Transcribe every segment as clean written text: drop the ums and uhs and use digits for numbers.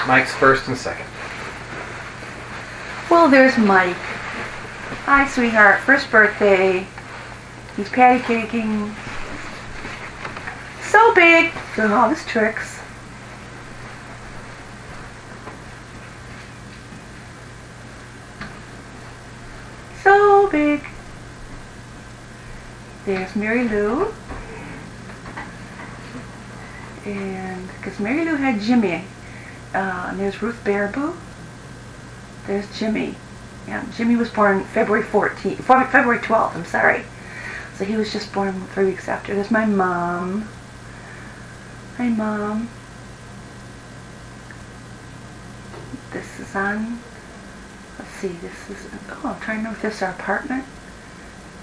Mike's first and second. Well, there's Mike. Hi, sweetheart. First birthday. He's patty caking. So big. Doing all his tricks. So big. There's Mary Lou. And because Mary Lou had Jimmy. And there's Ruth Baribeau. There's Jimmy. Yeah, Jimmy was born February 12th, I'm sorry. So he was just born 3 weeks after. There's my mom. Hi, Mom. This is on, let's see, this is, oh, I'm trying to remember if this is our apartment.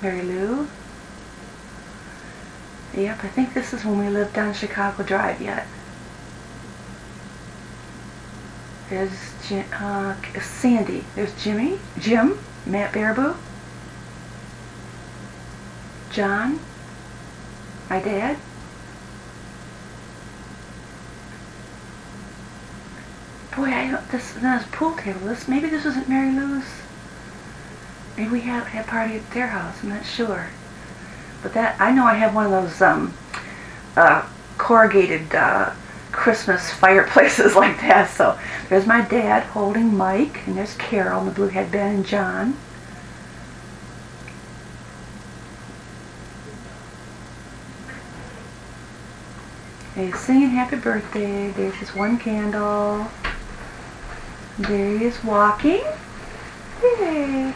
Mary Lou. Yep, I think this is when we lived on Chicago Drive yet. There's Sandy. There's Jim, Matt Baribeau, John, my dad, boy, I don't, this pool table. Maybe this wasn't Mary Lou's. Maybe we had a party at their house. I'm not sure. But that, I know I have one of those corrugated Christmas fireplaces like that. So there's my dad holding Mike, and there's Carol in the blue headband, and John. And he's singing happy birthday. There's his one candle. There he is walking. Yay!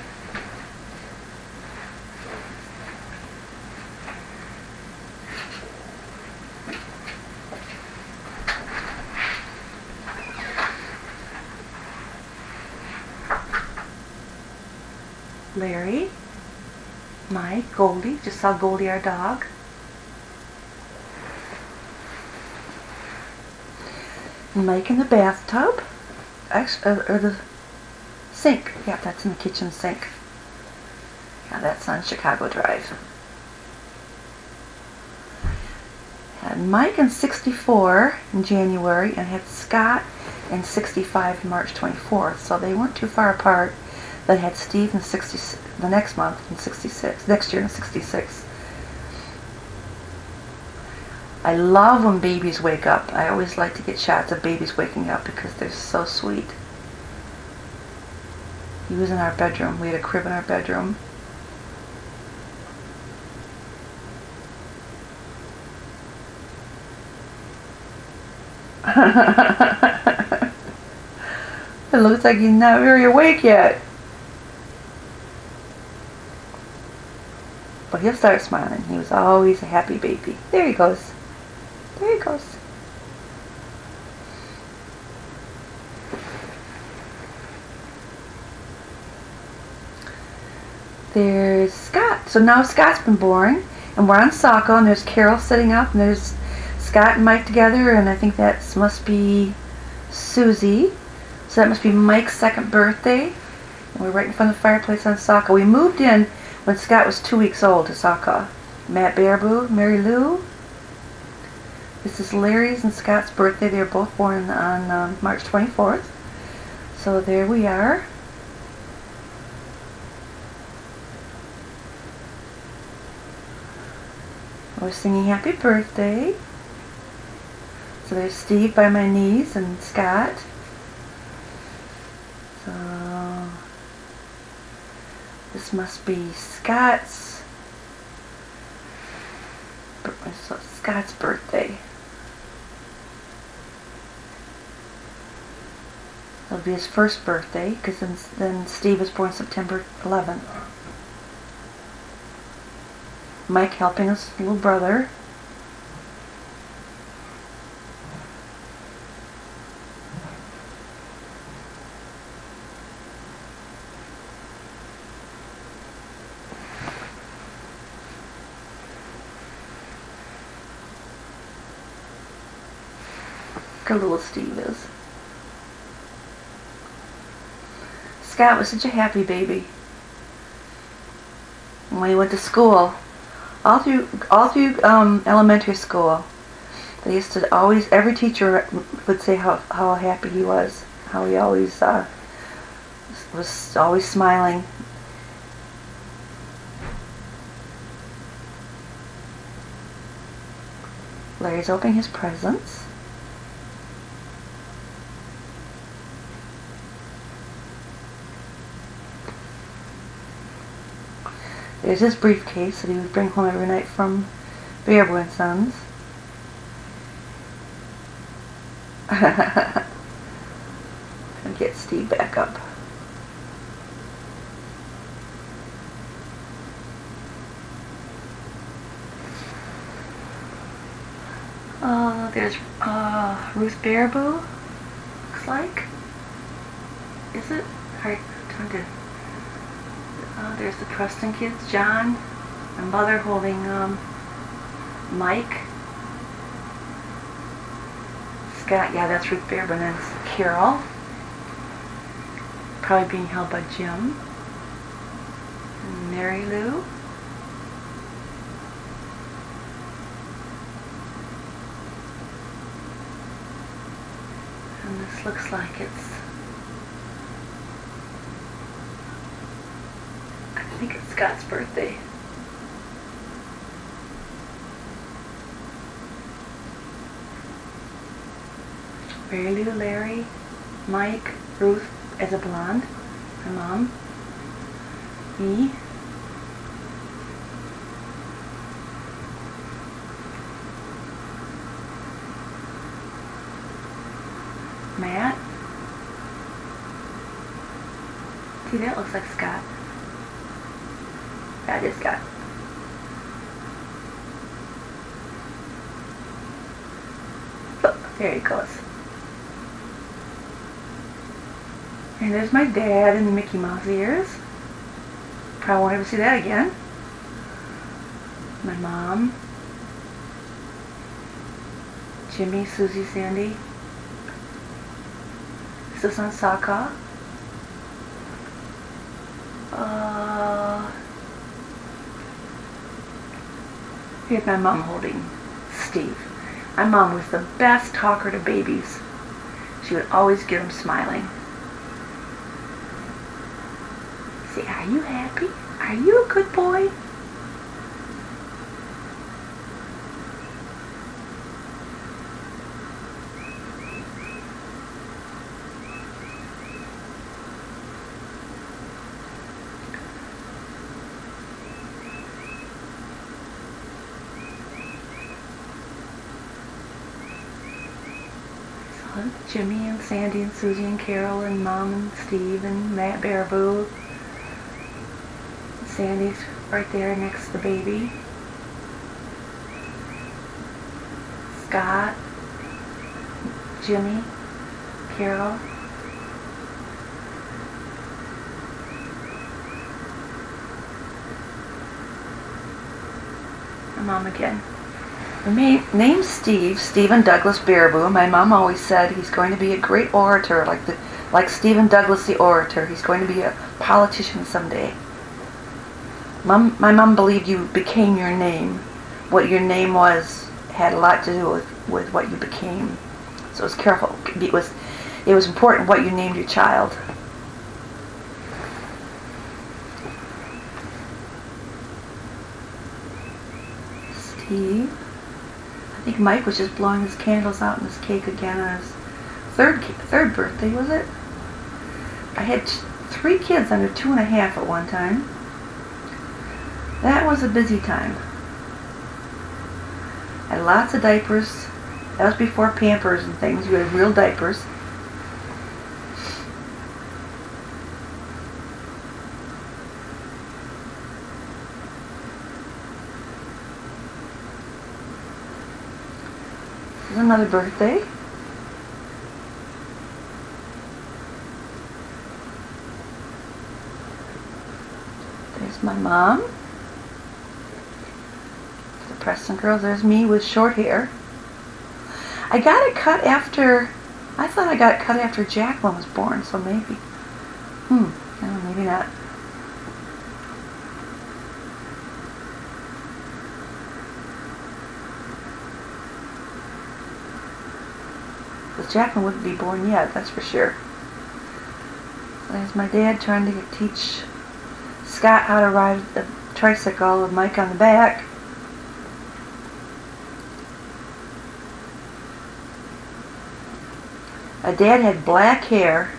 Larry, Mike, Goldie. Just saw Goldie, our dog. Mike in the bathtub. Actually, or the sink. Yeah, that's in the kitchen sink. Yeah, that's on Chicago Drive. Had Mike in 64 in January, and had Scott in 65 March 24th. So they weren't too far apart. Then had Steve in the next month in 66. Next year in 66. I love when babies wake up. I always like to get shots of babies waking up because they're so sweet. He was in our bedroom. We had a crib in our bedroom. It looks like he's not very awake yet. But he'll start smiling. He was always a happy baby. There he goes. There he goes. There's Scott. So now Scott's been born, and we're on Saco, and there's Carol sitting up, and there's Scott and Mike together, and I think that must be Susie. So that must be Mike's second birthday. And we're right in front of the fireplace on Saco. We moved in when Scott was 2 weeks old to Saco. Matt Baribeau, Mary Lou. This is Larry's and Scott's birthday. They were both born on March 24th. So there we are. We're singing happy birthday. So there's Steve by my knees and Scott. So this must be Scott's birthday. It'll be his first birthday, because then Steve was born September 11th. Mike helping his little brother. Look how little Steve is. Scott was such a happy baby. And when he went to school, all through elementary school, They used to always, every teacher would say how happy he was, how he always was always smiling. Larry's opening his presents. There's his briefcase that he would bring home every night from Baribeau and Sons. And get Steve back up. There's Ruth Baribeau, looks like. Is it? Alright, trying to. There's the Preston kids, John and Mother holding Mike. Scott, yeah, that's Ruth Baribeau, and then it's Carol. Probably being held by Jim. And Mary Lou. And this looks like it's, I think it's Scott's birthday. Mary Lou, Larry, Mike, Ruth as a blonde, my mom, me, Matt. See, that looks like Scott. That is Scott. Look, there he goes. And there's my dad in the Mickey Mouse ears. Probably won't ever see that again. My mom. Jimmy, Susie, Sandy. Is this on Saka? Here's my mom holding Steve. My mom was the best talker to babies. She would always get them smiling. Say, are you happy? Are you a good boy? Jimmy and Sandy and Susie and Carol and Mom and Steve and Matt Baribeau. Sandy's right there next to the baby. Scott, Jimmy, Carol. And Mom again. The name's Stephen Douglas Baribeau. My mom always said he's going to be a great orator, like Stephen Douglas the orator. He's going to be a politician someday. My mom believed you became your name. What your name was had a lot to do with what you became. So it was careful. It was important what you named your child. Steve. I think Mike was just blowing his candles out in his cake again on his third birthday, was it? I had 3 kids under 2.5 at one time. That was a busy time. I had lots of diapers. That was before Pampers and things. We had real diapers. This is another birthday. There's my mom. The Preston girls. There's me with short hair. I got it cut after, I thought I got it cut after Jacqueline was born, so maybe. No, maybe not. Because Jacqueline wouldn't be born yet, that's for sure. There's my dad trying to teach Scott how to ride the tricycle with Mike on the back. My dad had black hair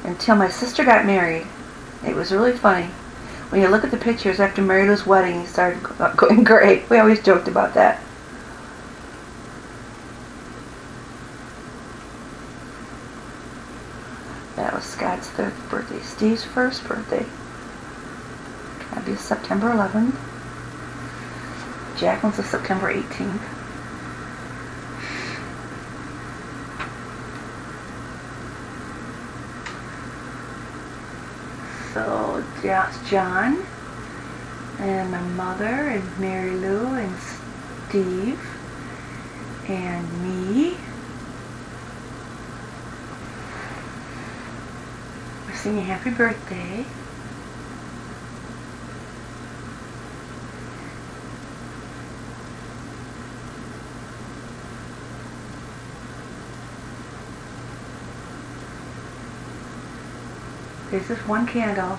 until my sister got married. It was really funny. When you look at the pictures after Mary Lou's wedding, he started going gray. We always joked about that. That was Scott's 3rd birthday. Steve's 1st birthday. That'd be September 11th. Jacqueline's is September 18th. So that's John and my mother and Mary Lou and Steve and me. We're singing happy birthday. There's this one candle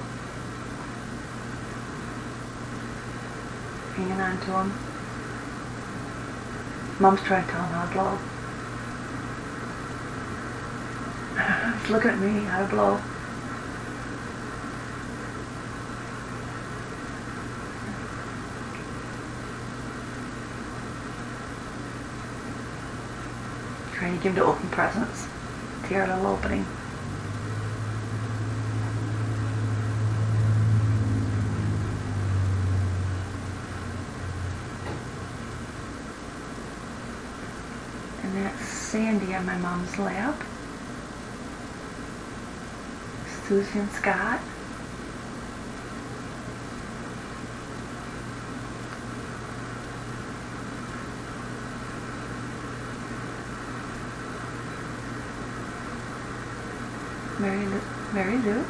hanging on to him. Mom's trying to tell him how to blow. He's looking at me how to blow. Trying to get him to open presents. Tear a little opening. And that's Sandy on my mom's lap. Susie and Scott. Mary Lou.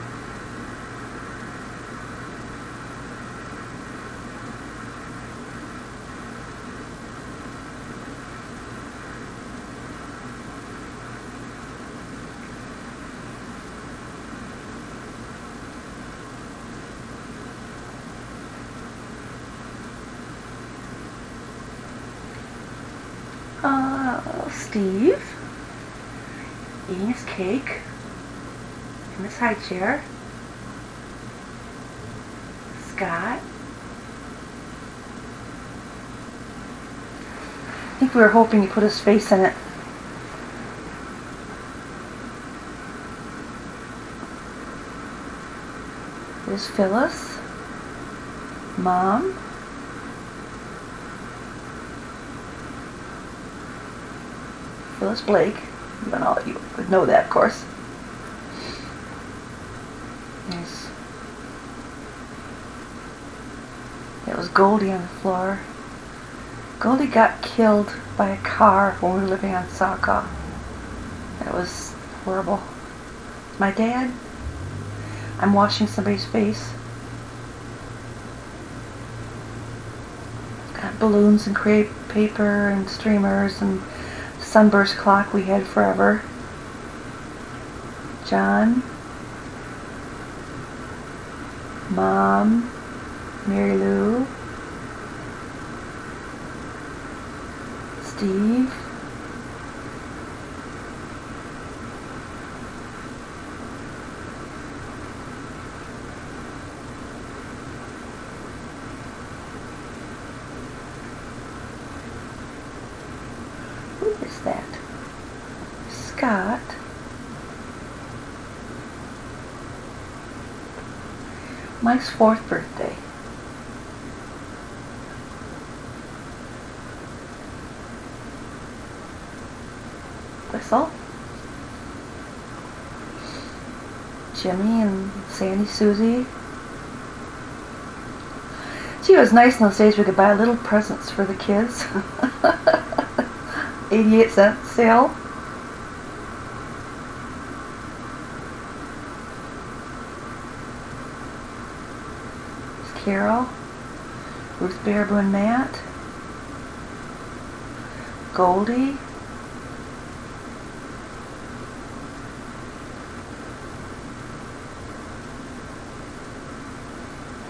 Steve eating his cake in his high chair. Scott. I think we were hoping he put his face in it. There's Phyllis. Mom. Phyllis Blake. You would know that, of course. There was Goldie on the floor. Goldie got killed by a car when we were living on Saukau. That was horrible. My dad. I'm washing somebody's face. Got balloons and crepe paper and streamers and sunburst clock we had forever. John, Mom, Mary Lou, Steve, who is that? Scott. Mike's 4th birthday. Whistle. Jimmy and Sandy, Susie. Gee, it was nice in those days we could buy little presents for the kids. 88-cent sale. Carol, Ruth Baribeau and Matt, Goldie,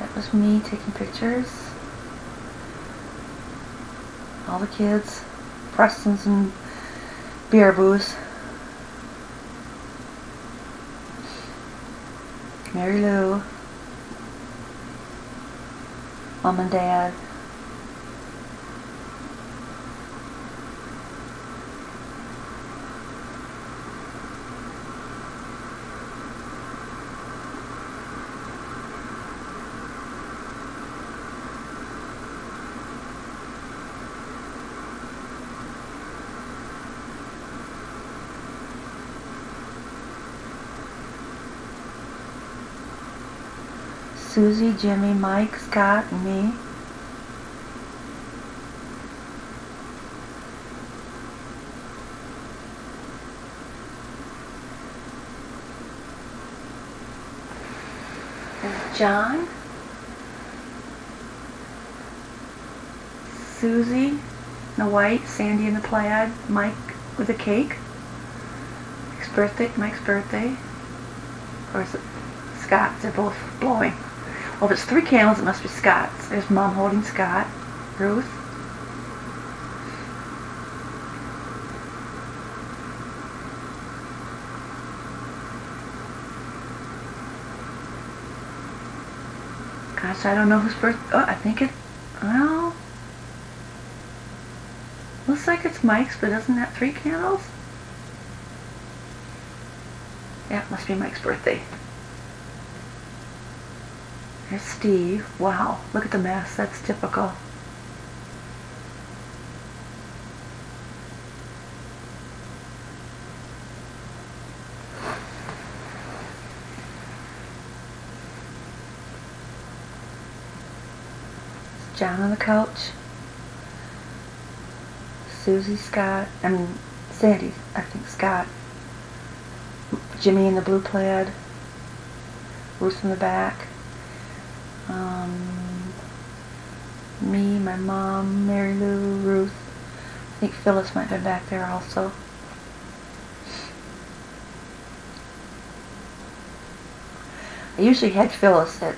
That was me taking pictures. All the kids, Prestons and Baribeaus. Mary Lou, Mom and Dad. Susie, Jimmy, Mike, Scott, and me. There's John, Susie in the white, Sandy in the plaid, Mike with a cake. Mike's birthday. Or is it Scott's? They're both blowing. Well, if it's 3 candles, it must be Scott's. There's Mom holding Scott. Ruth. Gosh, I don't know whose birthday. Oh, I think it. Well, looks like it's Mike's, but isn't that 3 candles? Yeah, it must be Mike's birthday. There's Steve. Wow, look at the mess. That's typical. It's John on the couch. Susie, Sandy, I think Scott. Jimmy in the blue plaid. Ruth in the back. Me, my mom, Mary Lou, Ruth. I think Phyllis might have been back there also. I usually had Phyllis at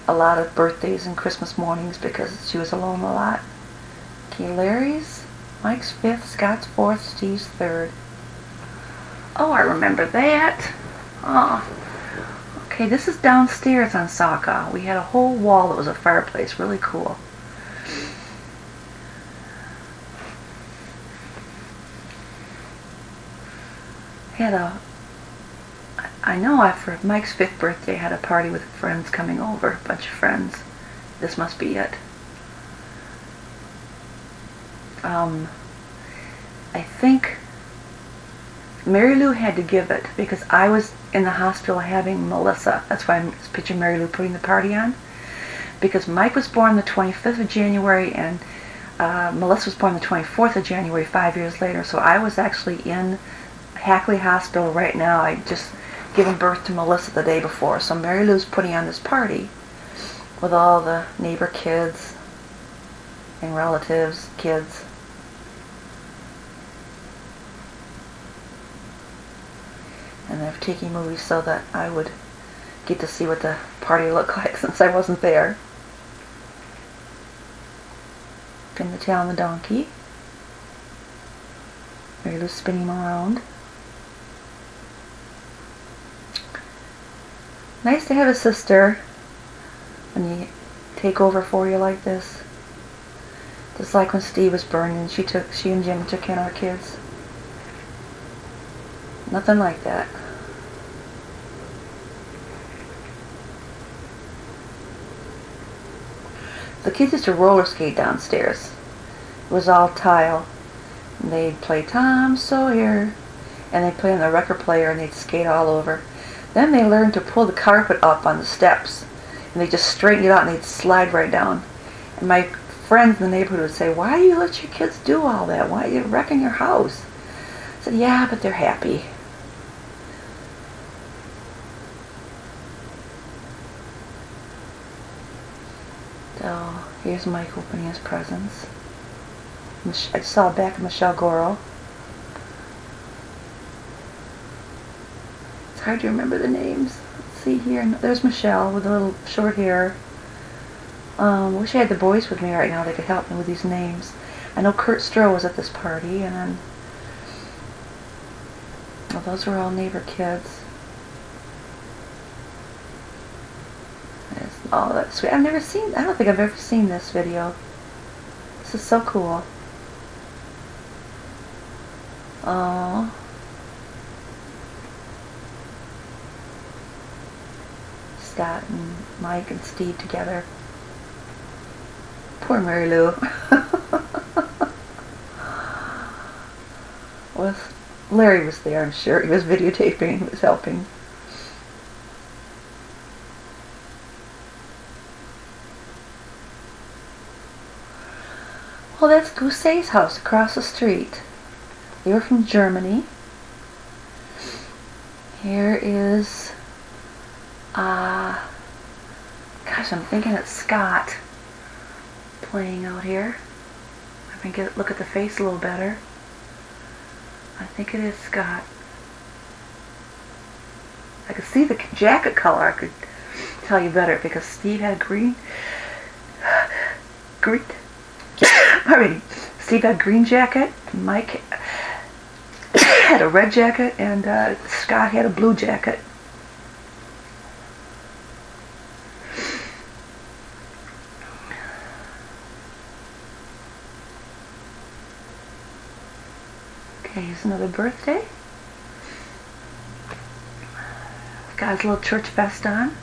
a lot of birthdays and Christmas mornings because she was alone a lot. Okay, Larry's, Mike's 5th, Scott's 4th, Steve's 3rd. Oh, I remember that. Oh. Okay, this is downstairs on Saka. We had a whole wall that was a fireplace. Really cool. I know after Mike's 5th birthday, I had a party with friends coming over. A bunch of friends. This must be it. I think Mary Lou had to give it because I was in the hospital having Melissa. That's why I'm picturing Mary Lou putting the party on. Because Mike was born the 25th of January and Melissa was born the 24th of January, 5 years later. So I was actually in Hackley Hospital right now. I just given birth to Melissa the day before. So Mary Lou's putting on this party with all the neighbor kids and relatives, kids. And they're taking movies so that I would get to see what the party looked like since I wasn't there. Pin the tail on the donkey. Mary Lou's spinning him around. Nice to have a sister when you take over for you like this. Just like when Steve was burning, she and Jim took in our kids. Nothing like that. The kids used to roller skate downstairs. It was all tile. And they'd play Tom Sawyer. And they'd play on the record player and they'd skate all over. Then they learned to pull the carpet up on the steps. And they just straightened it out and they'd slide right down. And my friends in the neighborhood would say, "Why do you let your kids do all that? Why are you wrecking your house?" I said, "Yeah, but they're happy." So here's Mike opening his presents. I saw back of Michelle Goro. It's hard to remember the names. Let's see here. There's Michelle with a little short hair. Wish I had the boys with me right now. They could help me with these names. I know Kurt Stroh was at this party, and well, those were all neighbor kids. Oh, that's sweet. I don't think I've ever seen this video. This is so cool. Oh. Scott and Mike and Steve together. Poor Mary Lou. Larry was there, I'm sure. He was videotaping, he was helping. Well, that's Gousset's house across the street. They were from Germany. Here is, gosh, I'm thinking it's Scott playing out here. I can look at the face a little better. I think it is Scott. I could see the jacket color. I could tell you better because Steve had Steve had a green jacket, Mike had a red jacket, and Scott had a blue jacket. Okay, here's another birthday. Got his little church vest on.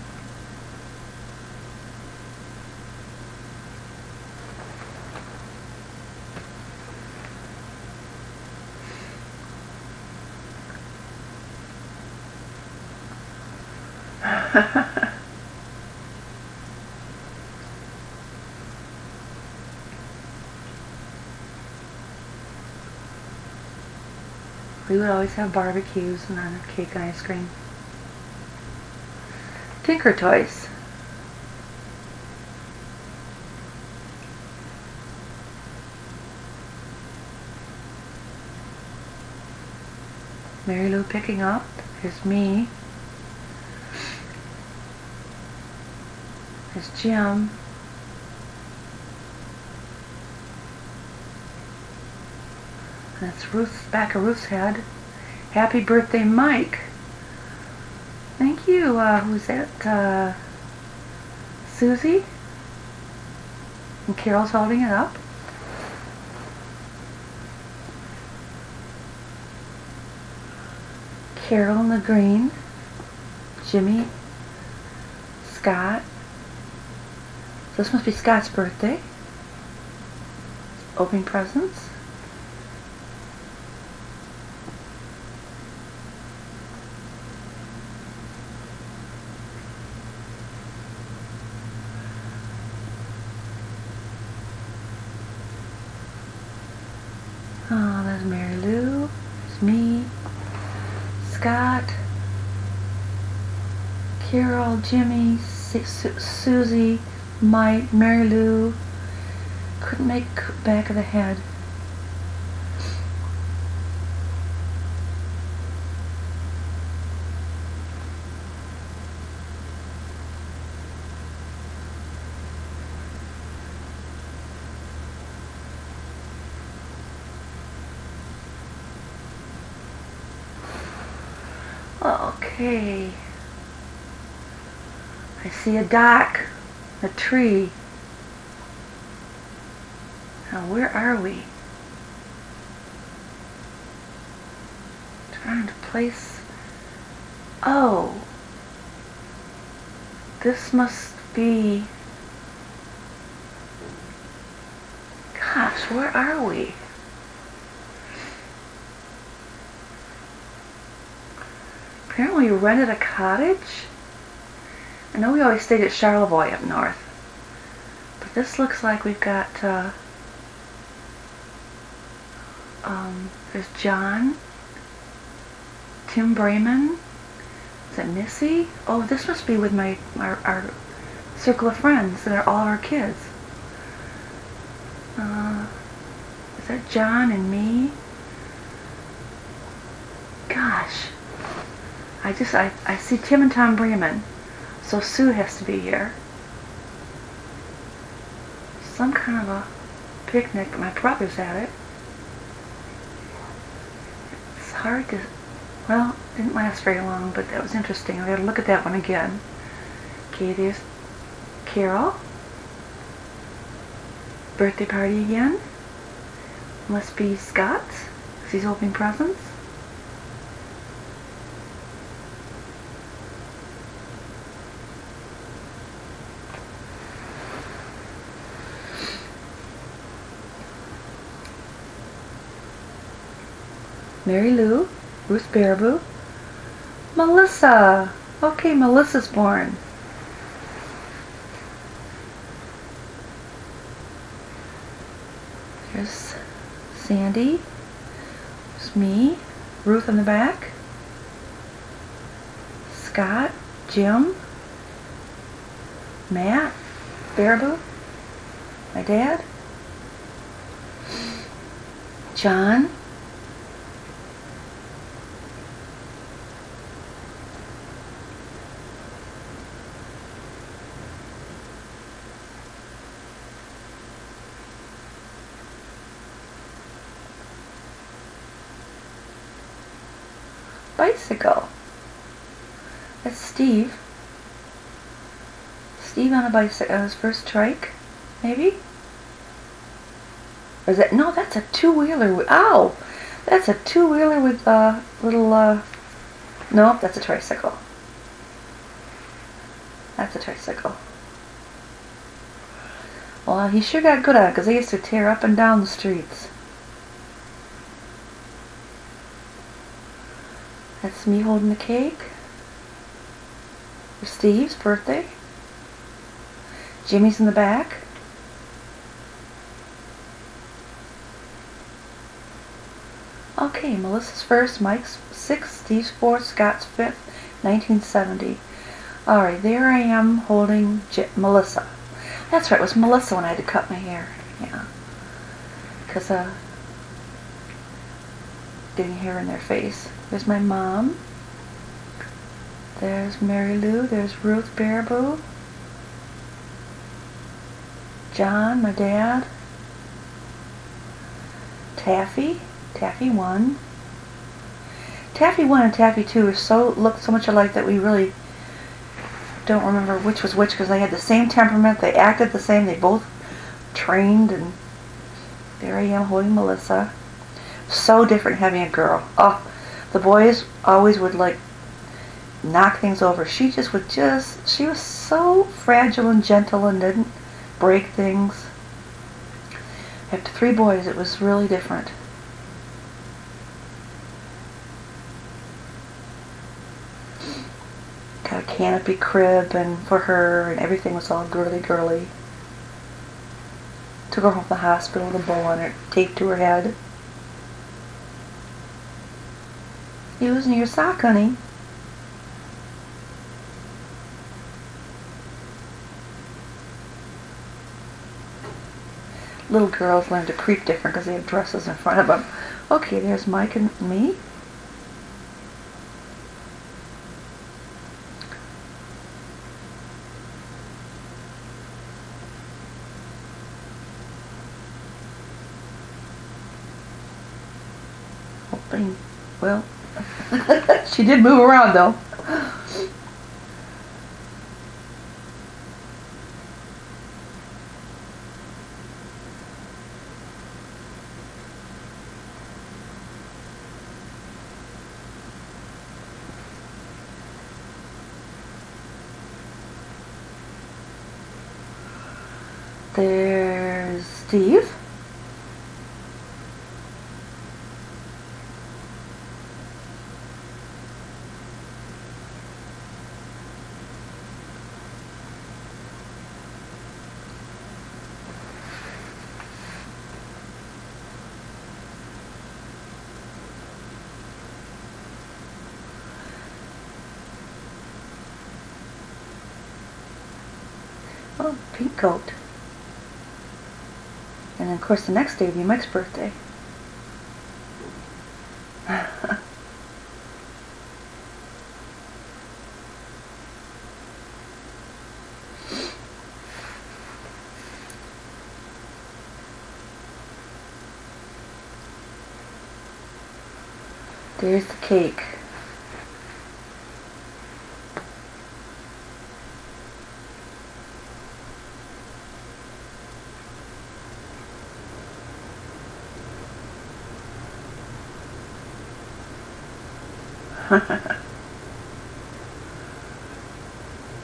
We would always have barbecues and then cake and ice cream. Tinker Toys. Mary Lou picking up. Here's me. Here's Jim. That's Ruth's, back of Ruth's head. Happy birthday, Mike. Thank you. Who's that? Susie? And Carol's holding it up. Carol in the green. Jimmy. Scott. So this must be Scott's birthday. Opening presents. Oh, there's Mary Lou. There's me. Scott. Carol, Jimmy, Susie, Mike, Mary Lou. Couldn't make back of the head. Okay. I see a dock, a tree. Now where are we? Trying to place. Oh. This must be. Gosh, where are we? Apparently we rented a cottage. I know we always stayed at Charlevoix up north. But this looks like we've got, there's John, Tim Brayman, is that Missy? Oh, this must be with our circle of friends that are all our kids. Is that John and me? Gosh. I see Tim and Tom Bremen, so Sue has to be here. some kind of a picnic, but my brother's at it. It's hard to, well, it didn't last very long, but that was interesting. I gotta look at that one again. Okay, there's Carol. Birthday party again. Must be Scott's, because he's opening presents. Mary Lou, Ruth Baribeau, Melissa. Okay, Melissa's born. There's Sandy. There's me. Ruth in the back. Scott. Jim. Matt. Baribeau. My dad. John. Bicycle. That's Steve. Steve on a bicycle, on his first trike, maybe? Or is that, no, that's a two-wheeler. Ow! That's a two-wheeler with a little, nope, that's a tricycle. That's a tricycle. Well, he sure got good at it, because they used to tear up and down the streets. That's me holding the cake for Steve's birthday. Jimmy's in the back. Okay, Melissa's first, Mike's 6th, Steve's 4th, Scott's 5th, 1970. Alright, there I am holding Melissa. That's right, it was Melissa when I had to cut my hair. Yeah. Because, getting hair in their face. There's my mom. There's Mary Lou. There's Ruth Baribeau. John, my dad. Taffy. Taffy 1. Taffy 1 and Taffy 2 look so much alike that we really don't remember which was which, because they had the same temperament, they acted the same, they both trained, and there I am holding Melissa. So different having a girl. Oh, the boys always would like knock things over. She was so fragile and gentle and didn't break things. After 3 boys, it was really different. Got a canopy crib and for her, and everything was all girly. Took her home from the hospital with a bow on her, taped to her head. Using your sock, honey. Little girls learn to creep different because they have dresses in front of them. Okay, there's Mike and me. Hoping, well, she did move around though. There's Steve. Oh, pink coat. And then, of course, the next day would be Mike's birthday. There's the cake.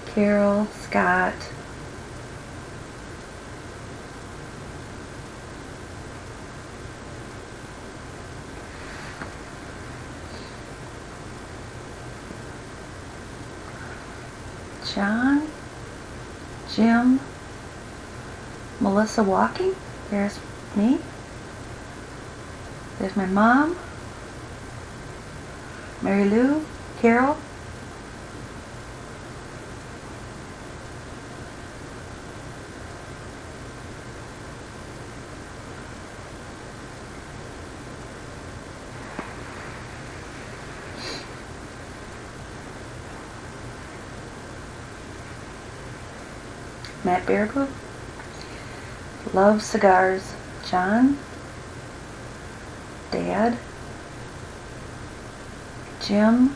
Carol, Scott, John, Jim, Melissa walking. There's me. There's my mom, Mary Lou, Carol. Matt Baribeau. Love cigars. John, Dad, Jim,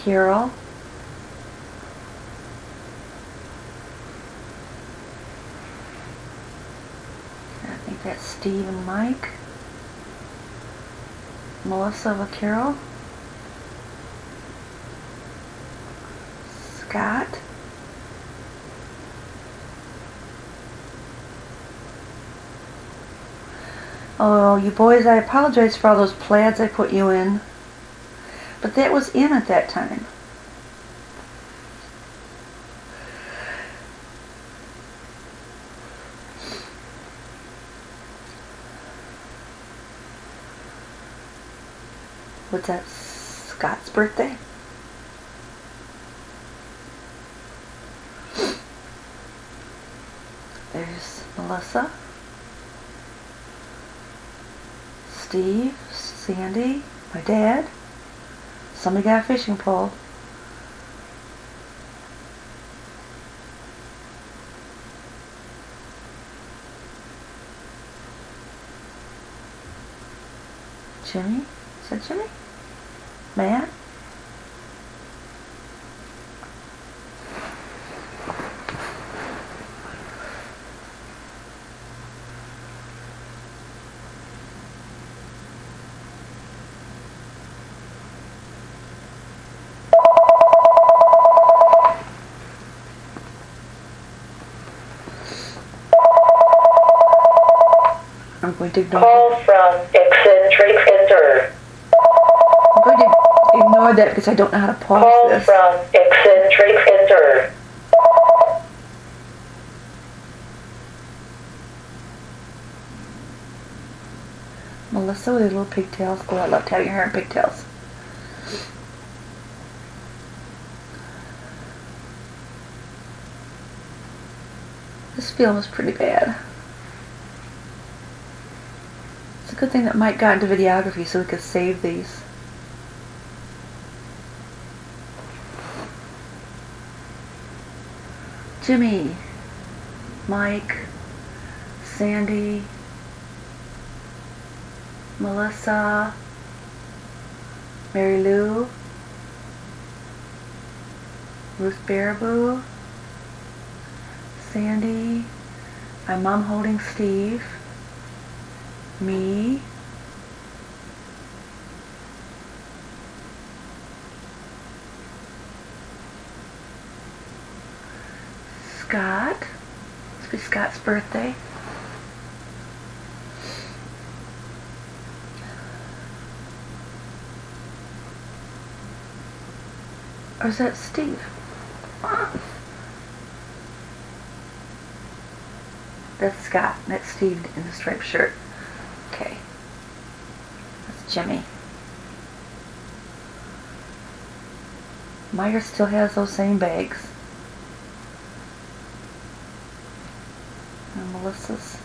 Carol, I think that's Steve and Mike, Melissa with Carol, Scott, oh, you boys, I apologize for all those plaids I put you in. But that was in at that time. What's that? Scott's birthday? There's Melissa. Steve, Sandy, my dad. Somebody got a fishing pole. Jimmy? Is that Jimmy? Matt? I'm going to ignore Call from eccentric enter. I'm going to ignore that because I don't know how to pause Call this. from eccentric enter. Melissa with her little pigtails. Oh, I loved having her in pigtails. This film is pretty bad. It's a good thing that Mike got into videography so we could save these. Jimmy, Mike, Sandy, Melissa, Mary Lou, Ruth Baribeau, Sandy, my mom holding Steve, me, Scott. It's be Scott's birthday. Or is that Steve? That's Scott. That's Steve in the striped shirt. Okay. That's Jimmy. Myra still has those same bags. And Melissa's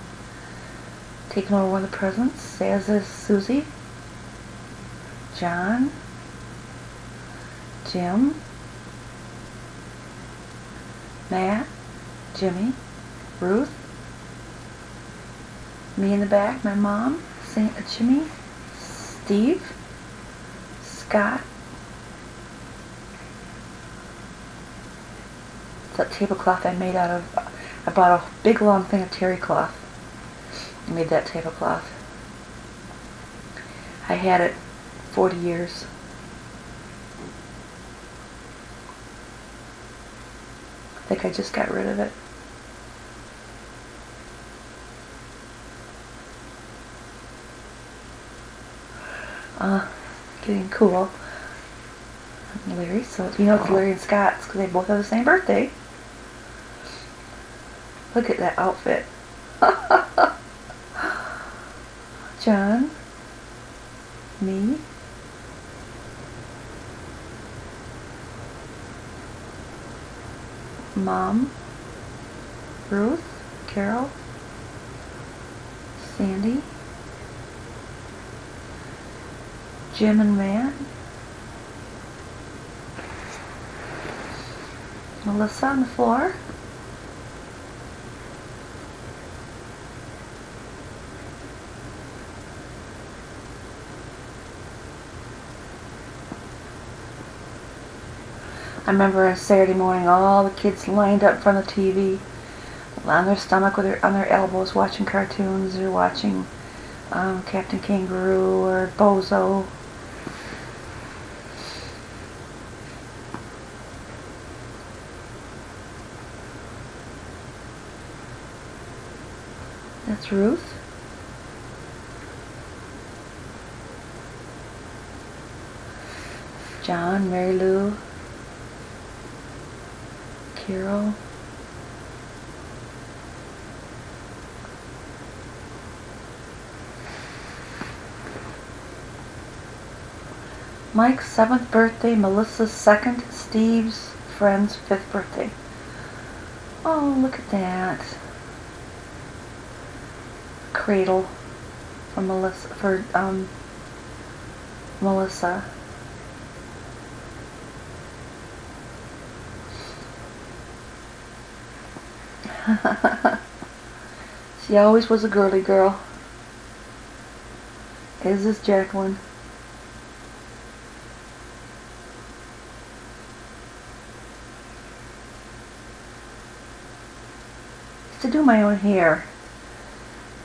taking over one of the presents, as is Susie, John, Jim, Matt, Jimmy, Ruth, me in the back, my mom, Jimmy, Steve, Scott. It's that tablecloth I made out of, I bought a big long thing of terry cloth. I made that tablecloth. I had it 40 years. I think I just got rid of it. Getting cool. Larry, so you know it's Larry and Scott's because they both have the same birthday. Look at that outfit. John, me, Mom, Ruth, Carol, Sandy, Jim and Matt, Melissa on the floor, I remember on Saturday morning all the kids lined up in front of the TV on their stomach with on their elbows watching cartoons or watching Captain Kangaroo or Bozo. That's Ruth. John, Mary Lou, Carol, Mike's 7th birthday, Melissa's 2nd, Steve's friend's 5th birthday. Oh, look at that. Cradle for Melissa, Melissa. She always was a girly girl. Is this Jacqueline? I used to do my own hair.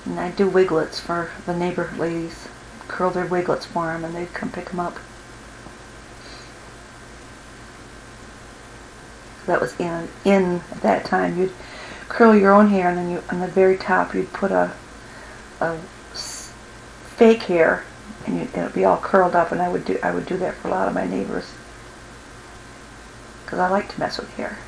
And I'd do wiglets for the neighbor ladies. Curl their wiglets for them and they'd come pick them up. So that was in at that time. You'd curl your own hair and then you on the very top you'd put a fake hair and it would be all curled up, and I would do that for a lot of my neighbors because I like to mess with hair.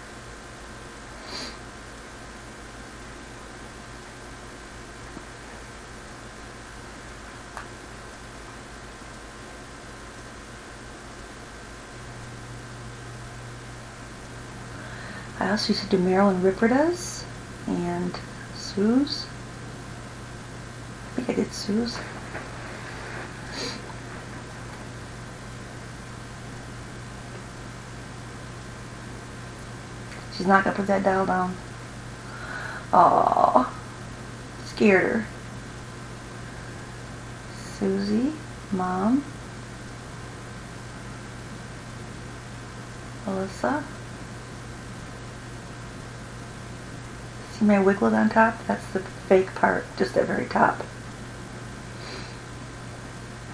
I also used to do Marilyn Ripperda's and Sue's. I think I did Sue's. She's not going to put that dial down. Aww. Scared her. Susie, Mom, Melissa. See my wiglet on top? That's the fake part, just at the very top.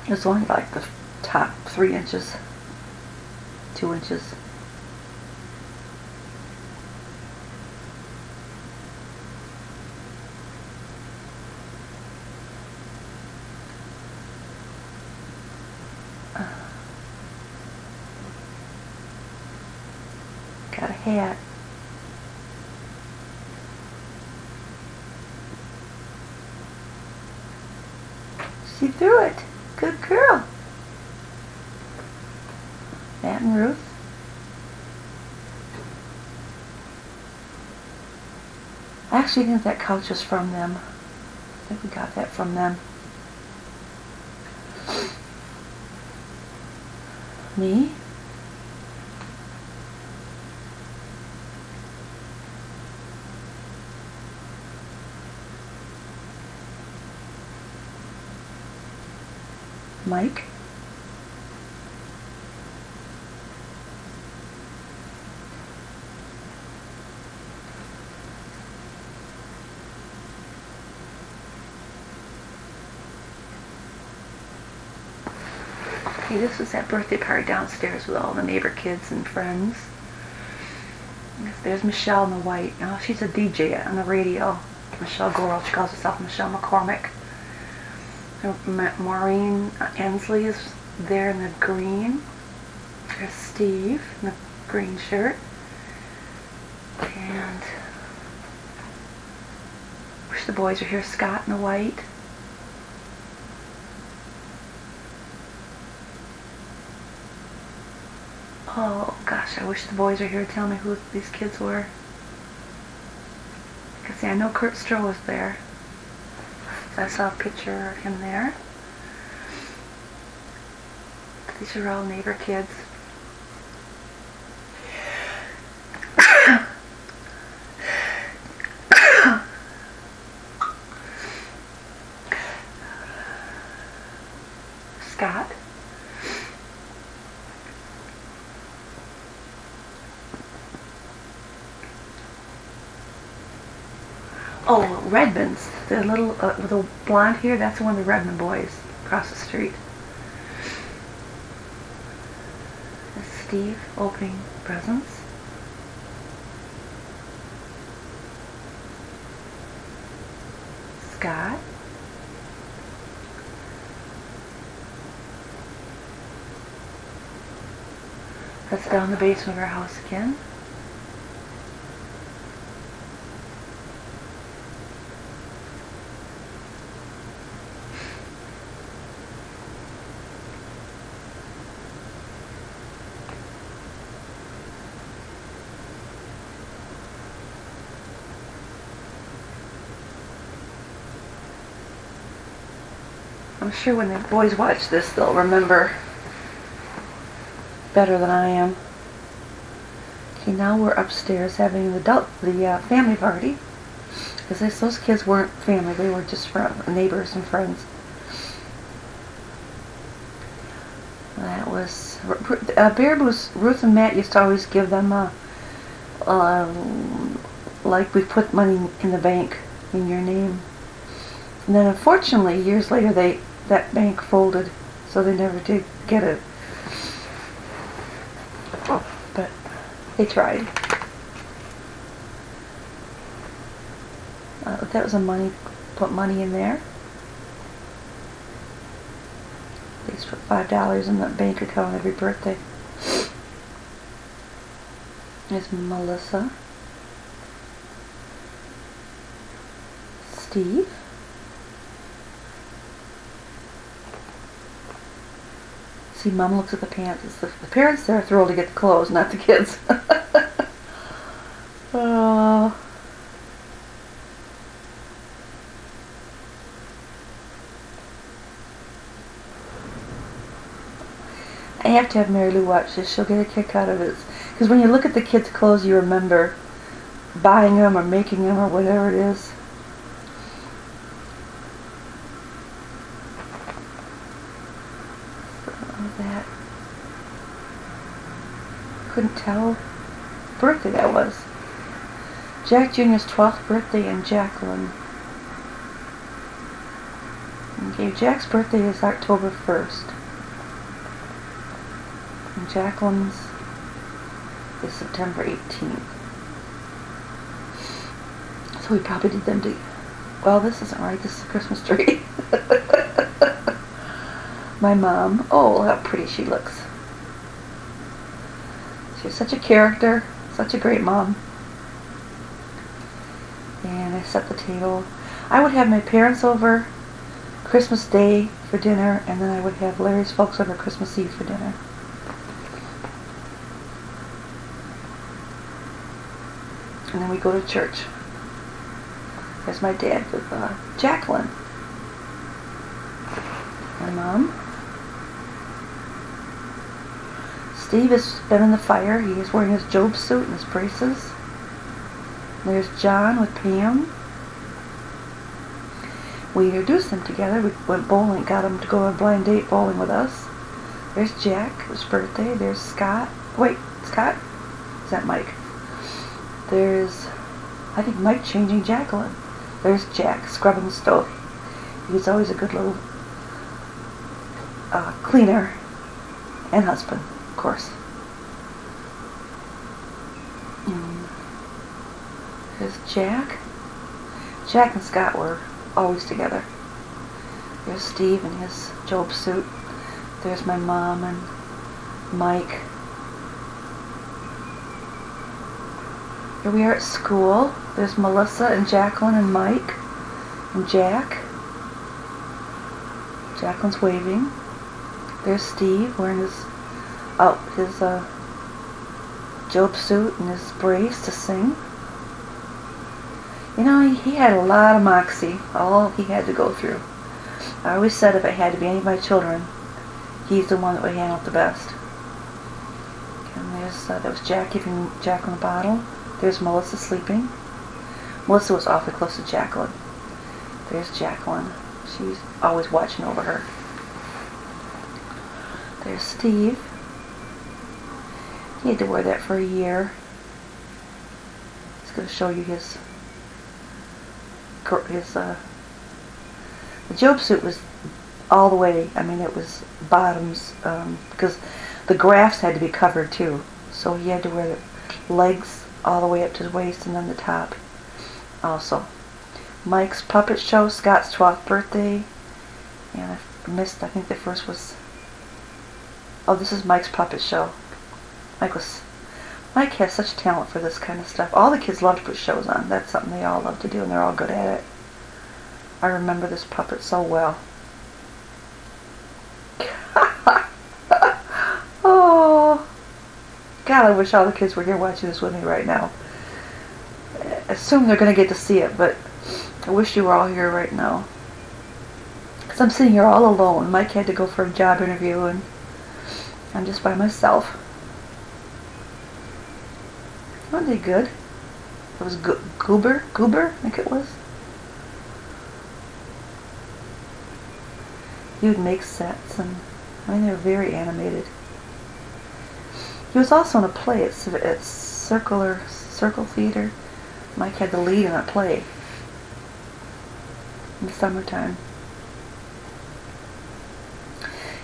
It's only like the top 3 inches, 2 inches. Got a hat. See through it. Good girl. Matt and Ruth. I actually think that couch is from them. I think we got that from them. Me. Mike, Okay, this was that birthday party downstairs with all the neighbor kids and friends. There's Michelle in the white. Oh, she's a DJ on the radio. Michelle Goral. She calls herself Michelle McCormick. Maureen Ensley is there in the green. There's Steve in the green shirt. And wish the boys were here. Scott in the white. Oh gosh, I wish the boys were here to tell me who these kids were. I can see, I know Kurt Stroh was there. So I saw a picture of him there. These are all neighbor kids. Scott. Oh, Redmond's, the little with the blonde hair. That's one of the Redmond boys across the street. That's Steve opening presents. Scott. That's down the basement of our house again. I'm sure when the boys watch this, they'll remember better than I am. Okay, now we're upstairs having the family party. Because those kids weren't family, they were just neighbors and friends. That was Baribeau's. Ruth and Matt used to always give them like we put money in the bank in your name. And then unfortunately, years later, that bank folded, so they never did get it. But they tried. That was put money in there. They just put $5 in the bank account every birthday. There's Melissa. Steve. See, Mom looks at the pants. It's the parents there are thrilled to get the clothes, not the kids. Oh. I have to have Mary Lou watch this. She'll get a kick out of it. Because when you look at the kids' clothes, you remember buying them or making them or whatever it is. That couldn't tell what birthday that was. Jack Jr.'s 12th birthday and Jacqueline. Okay, Jack's birthday is October 1st. And Jacqueline's is September 18th. So we probably did them to... Well, this isn't right. This is a Christmas tree. My mom. Oh, how pretty she looks. She's such a character. Such a great mom. And I set the table. I would have my parents over Christmas Day for dinner, and then I would have Larry's folks over Christmas Eve for dinner. And then we go to church. There's my dad with Jacqueline. My mom. Steve has been in the fire. He is wearing his Job suit and his braces. There's John with Pam. We introduced them together. We went bowling, got him to go on a blind date bowling with us. There's Jack, his birthday. There's Scott. Wait, Scott? Is that Mike? There's, I think, Mike changing Jacqueline. There's Jack scrubbing the stove. He was always a good little cleaner. and husband, of course. There's Jack. Jack and Scott were always together. There's Steve in his Job suit. There's my mom and Mike. Here we are at school. There's Melissa and Jacqueline and Mike and Jack. Jacqueline's waving. There's Steve wearing his Job suit and his brace to sing. You know, he had a lot of moxie, all he had to go through. I always said if it had to be any of my children, he's the one that would handle it the best. And there was Jack giving Jacqueline a bottle. There's Melissa sleeping. Melissa was awfully close to Jacqueline. There's Jacqueline. She's always watching over her. There's Steve. He had to wear that for a year. He's going to show you his the Job suit was all the way, I mean, it was bottoms, because the grafts had to be covered too. So he had to wear the legs all the way up to his waist and then the top also. Mike's puppet show, Scott's 12th birthday, and I missed, I think the first was, oh, this is Mike's puppet show. Mike has such talent for this kind of stuff. All the kids love to put shows on. That's something they all love to do, and they're all good at it. I remember this puppet so well. Oh, God, I wish all the kids were here watching this with me right now. I assume they're going to get to see it, but I wish you were all here right now. Because I'm sitting here all alone. Mike had to go for a job interview, and I'm just by myself. Weren't they good? It was Goober, I think it was. He would make sets, and I mean, they were very animated. He was also in a play at Circle Theater. Mike had the lead in a play in the summertime.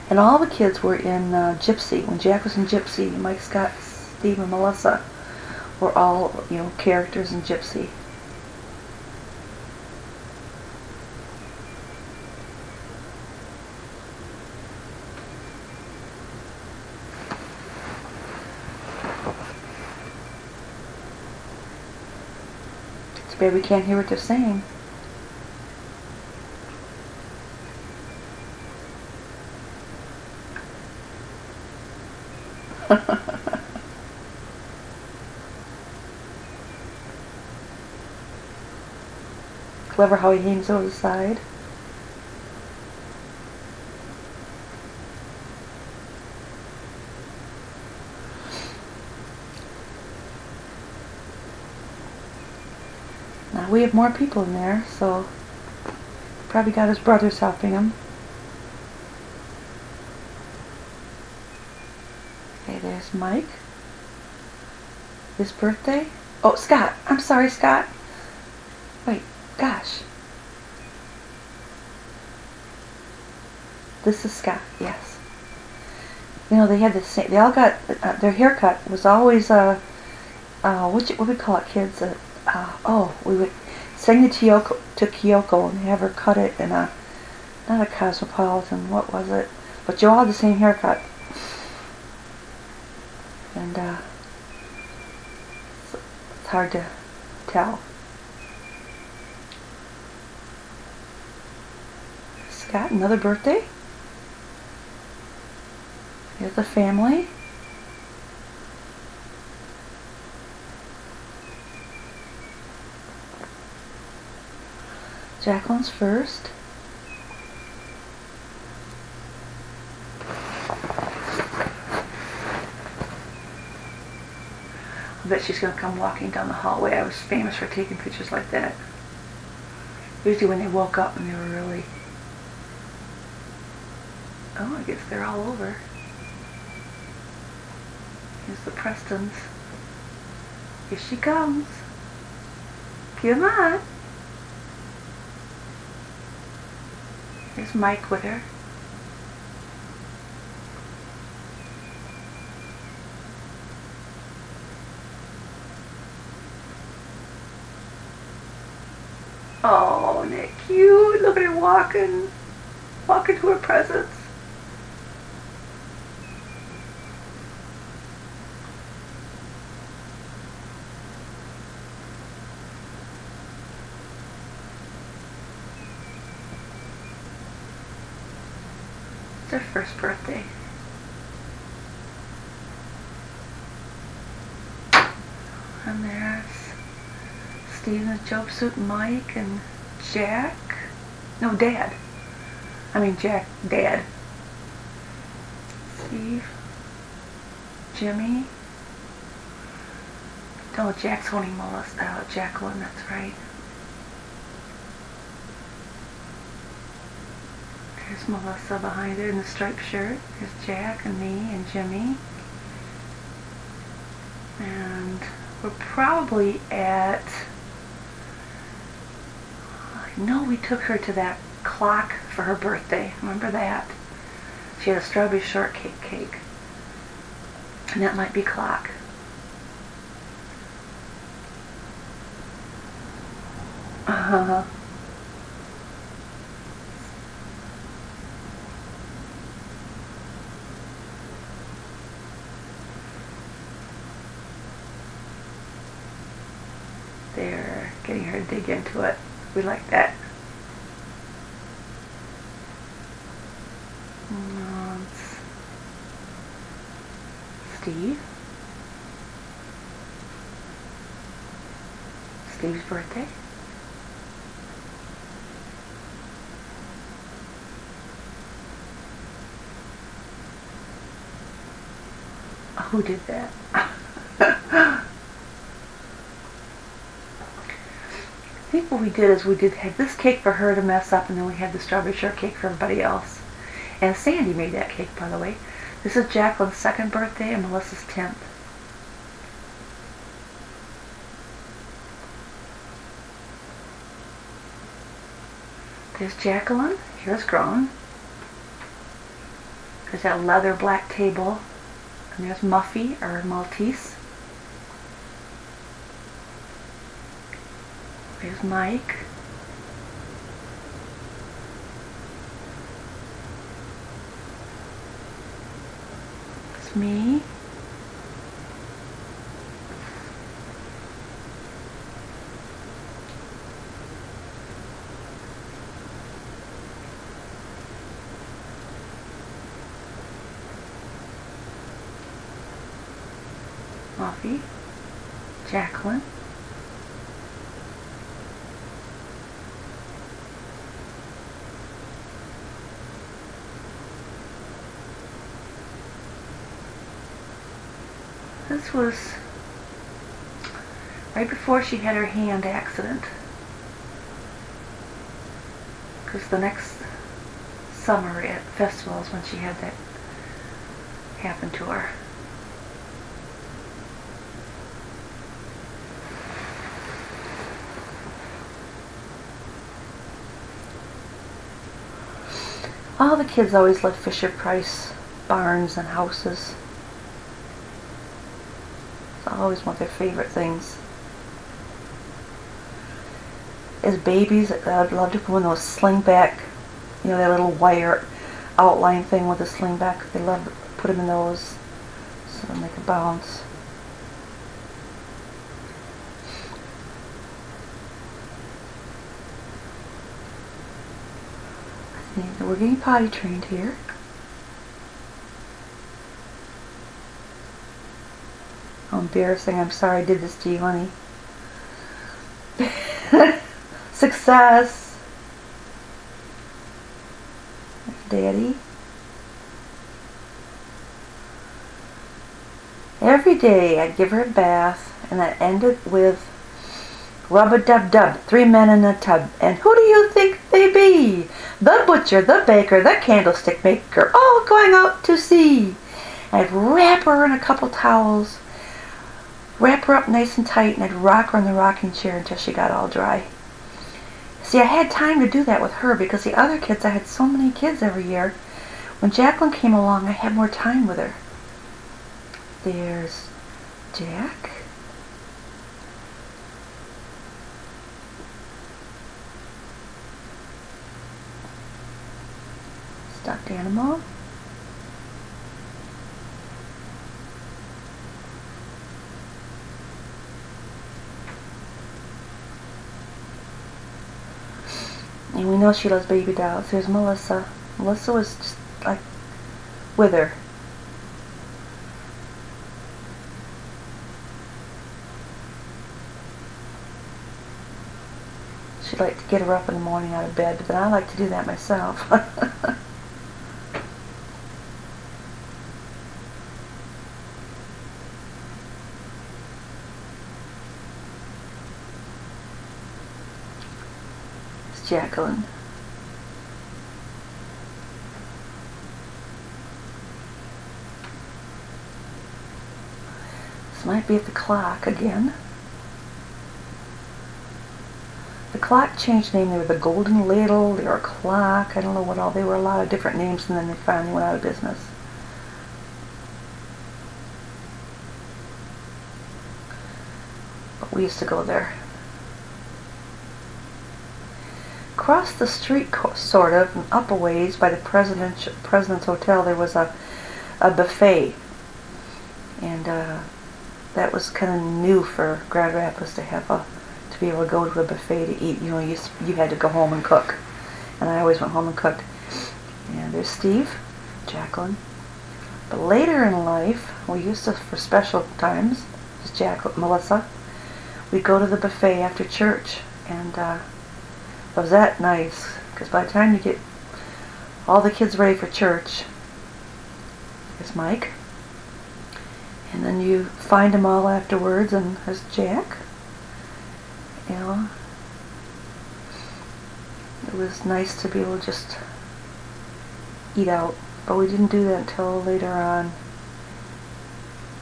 And all the kids were in Gypsy. When Jack was in Gypsy, Mike, Scott, Steve, and Melissa were all, you know, characters in Gypsy. It's bad we can't hear what they're saying. Clever how he hangs over the side. Now we have more people in there, so probably got his brothers helping him. Okay, there's Mike. His birthday. Oh, Scott. I'm sorry, Scott. Wait. Gosh. This is Scott, yes. You know, they had the same, they all got, their haircut was always, what we call it, kids? We would sing to Kyoko and have her cut it in a, not a cosmopolitan, what was it? But you all had the same haircut. And, it's hard to tell. Scott, another birthday. Here's the family. Jacqueline's first. I bet she's going to come walking down the hallway. I was famous for taking pictures like that. Usually when they woke up and they were really... Oh, I guess they're all over. Here's the Prestons. Here she comes. Come on. Here's Mike with her. Oh, isn't that cute? Look at her walking to her presents. It's her first birthday. And there's Steve in a jumpsuit, Mike, and Jack. No, Dad. I mean Jack, Dad. Steve. Jimmy. Oh, Jack's holding Melissa, Jacqueline, that's right. There's Melissa behind her in the striped shirt. There's Jack and me and Jimmy. And we're probably at... I know we took her to that clock for her birthday. Remember that? She had a strawberry shortcake cake. And that might be clock. Uh-huh. They're getting her to dig into it. We like that. Steve. Steve's birthday. Who did that? I think what we did is we did have this cake for her to mess up, and then we had the strawberry shortcake for everybody else. And Sandy made that cake, by the way. This is Jacqueline's 2nd birthday and Melissa's 10th. There's Jacqueline. Here's grown. There's that leather black table. And there's Muffy, or Maltese. There's Mike. It's me. Muffy. Jacqueline. This was right before she had her hand accident. Because the next summer at festivals when she had that happen to her. All the kids always loved Fisher-Price barns and houses. It's always one of their favorite things. As babies, I'd love to put in those slingback, you know, that little wire outline thing with a slingback. They love to put them in those so they make a bounce. We're getting potty trained here. How embarrassing. I'm sorry I did this to you, honey. Success. Daddy. Every day I'd give her a bath, and I'd end it with rub-a-dub-dub, 3 men in a tub. And who do you think they be? The butcher, the baker, the candlestick maker, all going out to sea. And I'd wrap her in a couple towels, wrap her up nice and tight, and I'd rock her in the rocking chair until she got all dry. See, I had time to do that with her because the other kids, I had so many kids every year. When Jacqueline came along, I had more time with her. There's Jack. animal. And we know she loves baby dolls. Here's Melissa. Melissa was just like with her. She'd like to get her up in the morning out of bed, but then I like to do that myself. It's Jacqueline. This might be at the clock again. The clock changed name. They were the Golden Ladle, they were Clock, I don't know what all, they were a lot of different names, and then they finally went out of business. But we used to go there. Across the street, sort of, and up a ways by the President's Hotel, there was a buffet. And that was kind of new for Grand Rapids to have to be able to go to a buffet to eat. You know, you had to go home and cook, and I always went home and cooked. And there's Steve, Jacqueline. But later in life, we used to, for special times, it's Melissa, we'd go to the buffet after church, and was that nice? Because by the time you get all the kids ready for church, it's Mike. And then you find them all afterwards, and there's Jack. You know, it was nice to be able to just eat out, but we didn't do that until later on.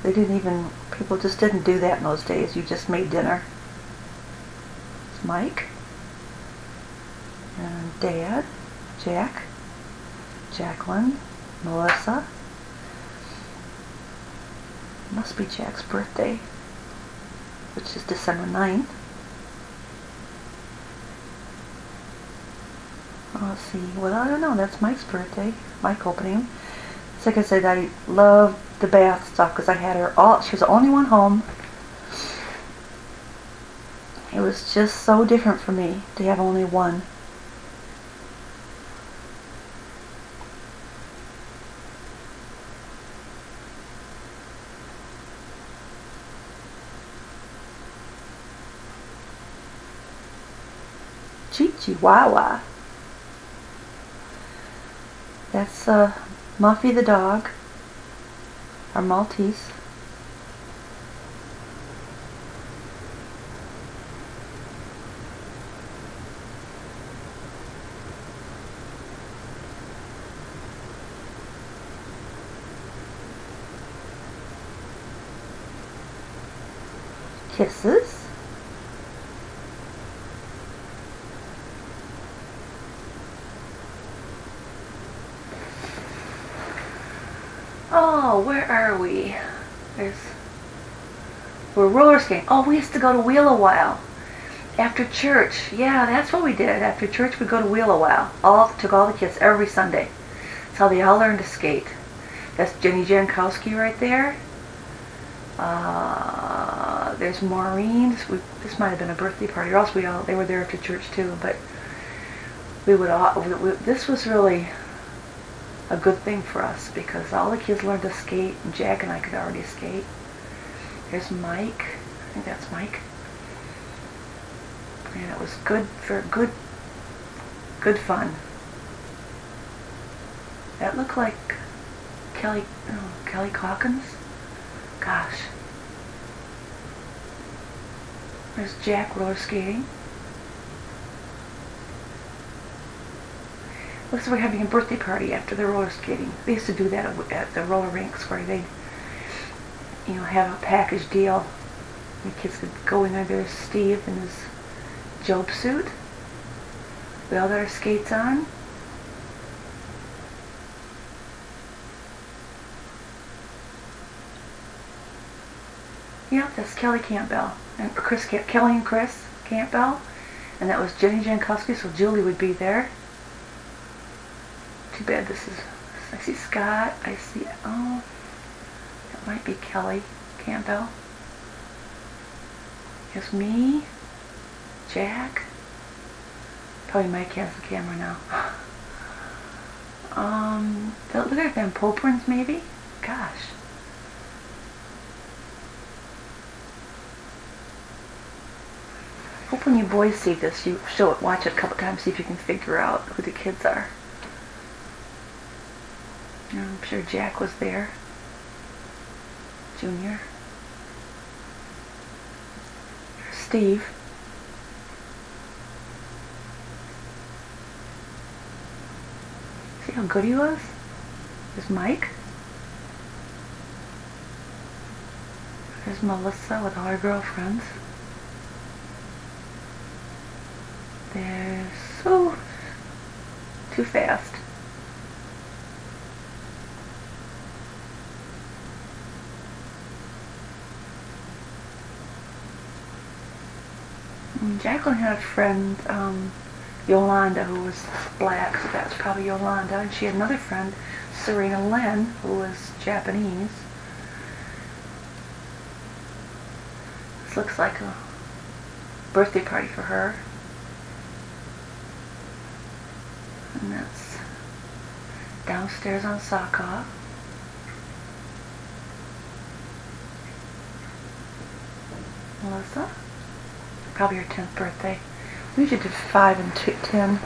People just didn't do that in those days. You just made dinner. It's Mike, and Dad, Jack, Jacqueline, Melissa. Must be Jack's birthday, which is December 9th. Let's see, well, I don't know, that's Mike's birthday, Mike opening. It's like I said, I love the bath stuff because I had her she was the only one home. It was just so different for me to have only one. Chihuahua. That's Muffy the dog, our Maltese. Kisses. Oh, where are we? We're roller skating. Oh, we used to go to Wheel a While after church. Yeah, that's what we did. After church, we'd go to Wheel a While. Took all the kids every Sunday. That's how they all learned to skate. That's Jenny Jankowski right there. There's Maureen. This might have been a birthday party, or else they were there after church too. But this was really a good thing for us because all the kids learned to skate, and Jack and I could already skate. There's Mike. I think that's Mike. And it was good fun. That looked like Kelly Calkins. Gosh. There's Jack roller skating. Looks like we're having a birthday party after the roller skating. They used to do that at the roller rinks where they, have a package deal. The kids could go in there. There's Steve in his Job suit. We all got our skates on. Yeah, that's Kelly Campbell and Kelly and Chris Campbell, and that was Jenny Jankowski. So Julie would be there. Too bad this is I see Scott. I see, oh, that might be Kelly Campbell. Here's me, Jack. Probably Mike has the camera now. Look at them Poprins maybe? Gosh. Hope when you boys see this, you show it, watch it a couple times, see if you can figure out who the kids are. I'm sure Jack was there. Junior. Steve. See how good he was? There's Mike. There's Melissa with all her girlfriends. There's, oh, too fast. Jacqueline had a friend, Yolanda, who was black, so that's probably Yolanda. And she had another friend, Serena Lynn, who was Japanese. This looks like a birthday party for her. And that's downstairs on Sakaw. Melissa. Probably her 10th birthday. We usually did 5 and 10.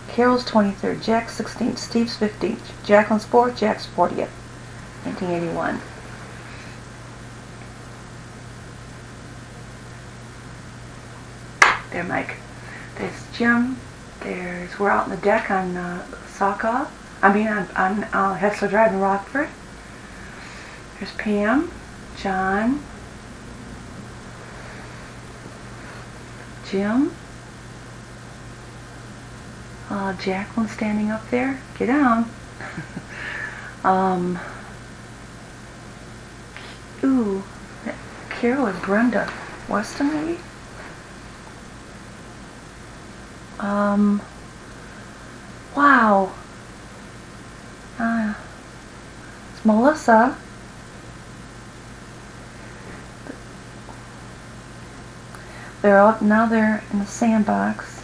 Carol's 23rd, Jack's 16th, Steve's 15th, Jacqueline's 4th, Jack's 40th, 1981. There, Mike. There's Jim. We're out on the deck on Sakaw. I mean on Hessler Drive in Rockford. There's Pam, John, Jim, Jacqueline standing up there. Get down. Ooh, Carol is Brenda Weston, maybe? Wow. It's Melissa. They're out now. They're in the sandbox.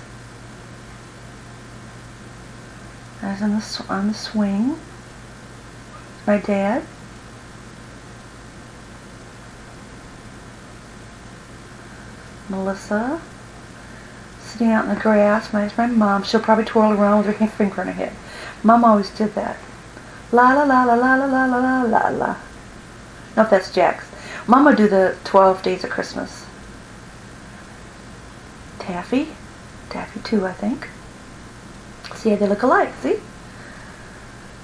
There's on the swing. My dad. Melissa. Sitting out in the grass. My mom. She'll probably twirl around with her finger in her head. Mom always did that. La la la la la la la la la la. No, that's Jack's. Mom would do the 12 Days of Christmas. Taffy too, I think. See how they look alike, see?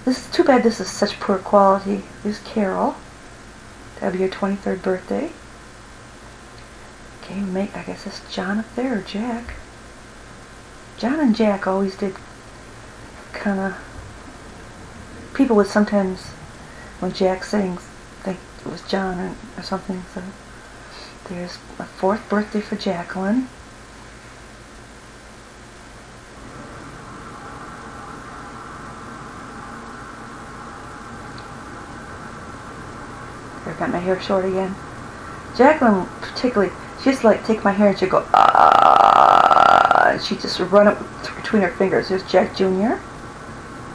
This is too bad this is such poor quality. There's Carol. That'll be your 23rd birthday. Okay, I guess it's John up there, or Jack. John and Jack always did kind of, people would sometimes, when Jack sings, think it was John or something, so there's a 4th birthday for Jacqueline. I got my hair short again. Jacqueline particularly, she used to like take my hair and she'd go, ah, and she'd just run it between her fingers. There's Jack Jr.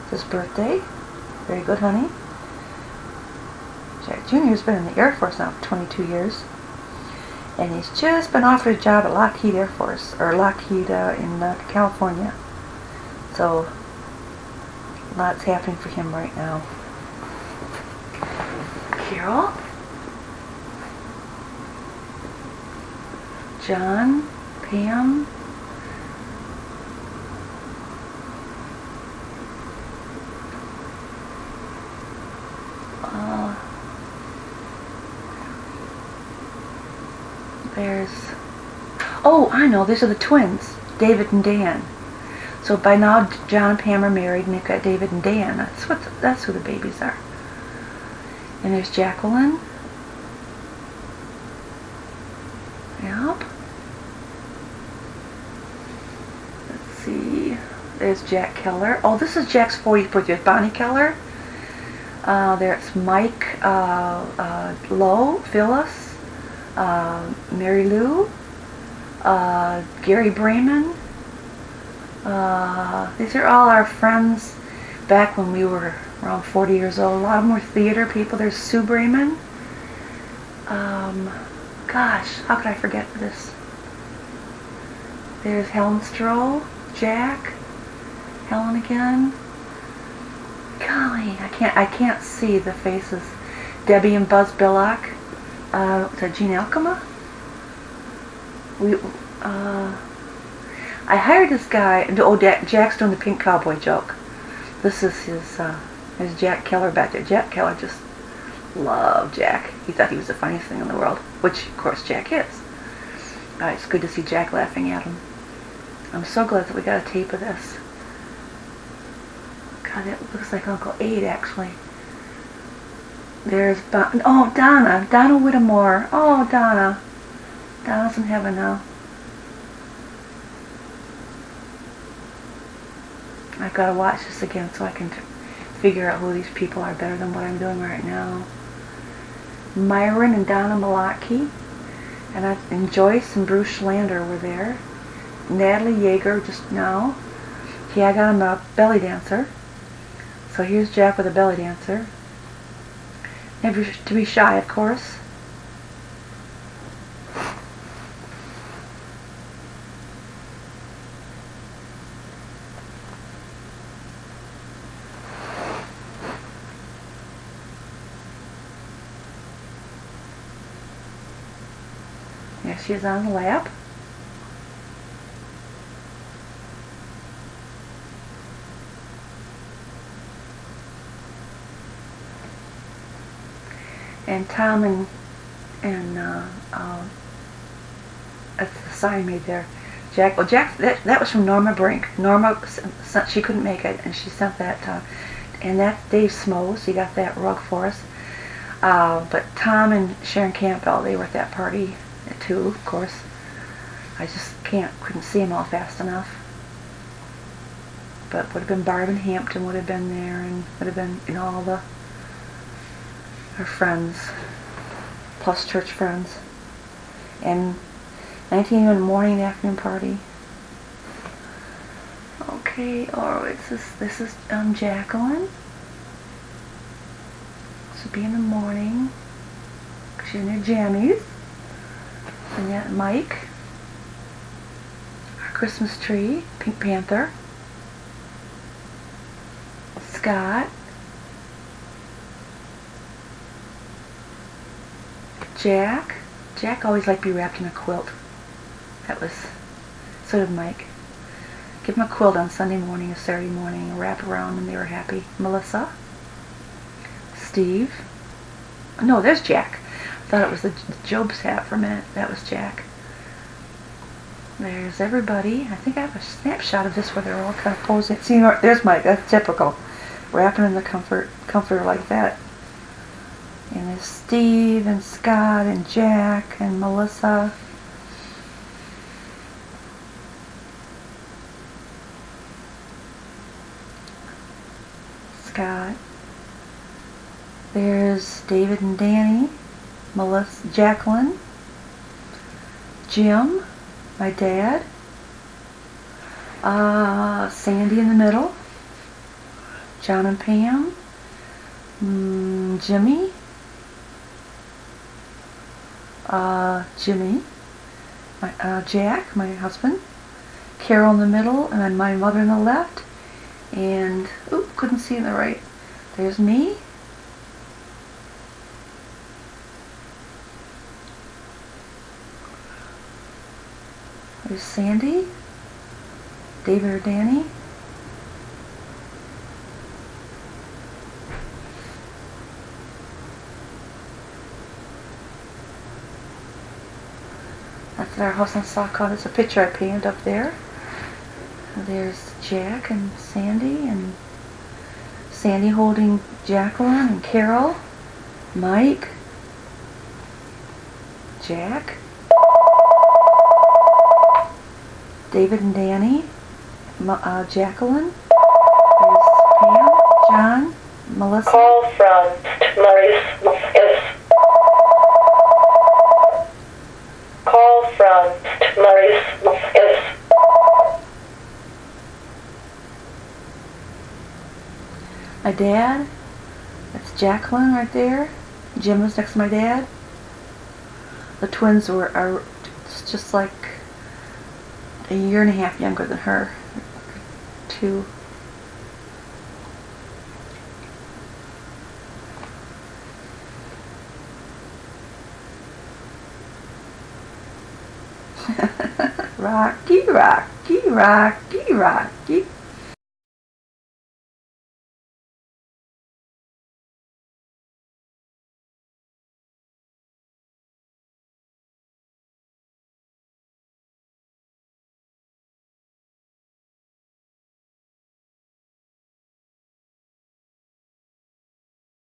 It's his birthday. Very good, honey. Jack Jr. has been in the Air Force now for 22 years. And he's just been offered a job at Lockheed Air Force, or Lockheed in California. So, lots happening for him right now. Carol. John, Pam, there's, oh, I know, these are the twins, David and Dan. So by now, John and Pam are married, and they've got David and Dan. That's who the babies are. And there's Jacqueline. Yep. Let's see. There's Jack Keller. Oh, this is Jack's 40th birthday. There's Bonnie Keller. There's Mike Lowe, Phyllis, Mary Lou, Gary Brayman. These are all our friends back when we were around 40 years old. A lot of them were theater people. There's Sue Brayman. Gosh, how could I forget this? There's Helen Stroh, Jack, Helen again. Golly, I can't see the faces. Debbie and Buzz Billock. Is that Gene Alcama? I hired this guy. Oh, Jack's doing the pink cowboy joke. This is his. There's Jack Keller back there. Jack Keller just loved Jack. He thought he was the funniest thing in the world, which of course Jack is. It's good to see Jack laughing at him. I'm so glad that we got a tape of this. God, it looks like Uncle Abe, actually. There's Donna Whittemore. Oh, Donna. Donna's in heaven now. I've got to watch this again so I can figure out who these people are better than what I'm doing right now. Myron and Donna Malaki, and Joyce and Bruce Schlander were there. Natalie Yeager just now. Yeah, I got him a belly dancer. So here's Jack with a belly dancer. Never to be shy, of course. There she is on the lap. And Tom and that's the sign made there. Jack. Well, Jack. That was from Norma Brink. Norma, she couldn't make it, and she sent that. And that's Dave Smoes. He got that rug for us. But Tom and Sharon Campbell, they were at that party too, of course. I just couldn't see them all fast enough. But would have been Barb and Hampton would have been there, and would have been all her friends, plus church friends, and 19 morning and afternoon party. Okay, this is Jacqueline. This would be in the morning. She's in her jammies. And yet Mike, our Christmas tree, Pink Panther, Scott, Jack. Jack always liked to be wrapped in a quilt. So did Mike. Give him a quilt on Sunday morning or Saturday morning and wrap around, and they were happy. Melissa, Steve. No, there's Jack. I thought it was the Job's hat for a minute. That was Jack. There's everybody. I think I have a snapshot of this where they're all kind of posing. See, there's Mike. That's typical. Wrapping in the comforter like that. And there's Steve and Scott and Jack and Melissa. Scott. There's David and Danny. Melissa, Jacqueline. Jim, my dad. Sandy in the middle. John and Pam. Jimmy. Jimmy, Jack, my husband, Carol in the middle, and then my mother on the left, and, couldn't see in the right, there's me, there's Sandy, David or Danny, that's our house on Saco. There's a picture I painted up there. There's Jack and Sandy holding Jacqueline and Carol, Mike, Jack, David and Danny, Jacqueline. There's Pam, John, Melissa. Call from Maurice S. Call from Maurice S. My dad. That's Jacqueline right there. Jim was next to my dad. The twins are just like a year and a half younger than her. 2. Rocky, Rocky, Rocky, Rocky.